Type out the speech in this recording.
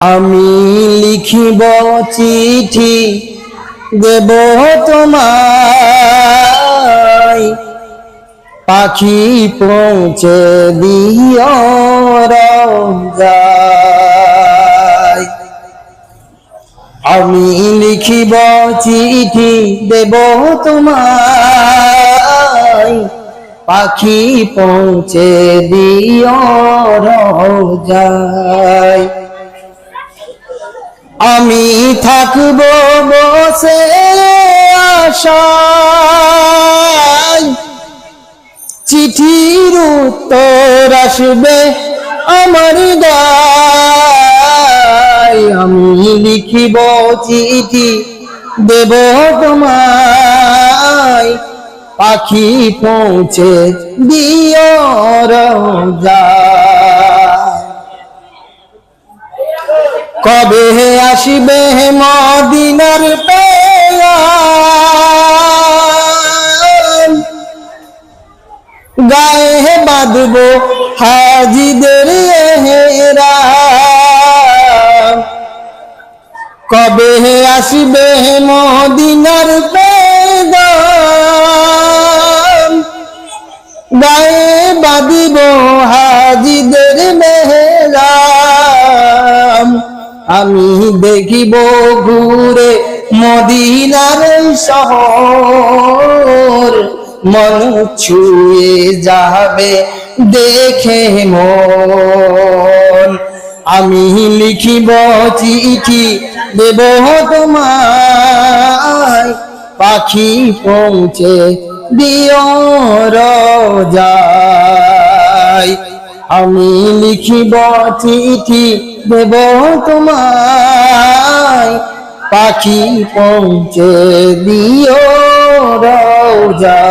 আমি লিখিব চিঠি দেব তোমায়, পাখি পৌঁছে দিও রোজায়। আমি লিখিব চিঠি দেব তোমায়, পাখি পৌঁছে দিও রোজায়। আমি থাকব বসে আশায়, চিঠির উত্তর আসবে আমার গায়। আমি লিখিব চিঠি দেব তোমায়, পাখি পৌঁছে দিও রোজায়। কবে আসিবে মদিনার পেয়াম, গায়ে বাঁধব হাজিদের এহরাম। কবে আসিবে মদিনার পেয়াম, গায়ে বাঁধিব হাজিদের মেহরাম। আমি দেখিব ঘুরে মদিনার শহর, মন ছুঁয়ে যাবে দেখে মন। আমি লিখিব চিঠি দেব তোমায়, পাখি পৌঁছে দিও রোজায়। আমি লিখিব চিঠি দেব তোমায়, পাখি পৌঁছে দিও রোজায়।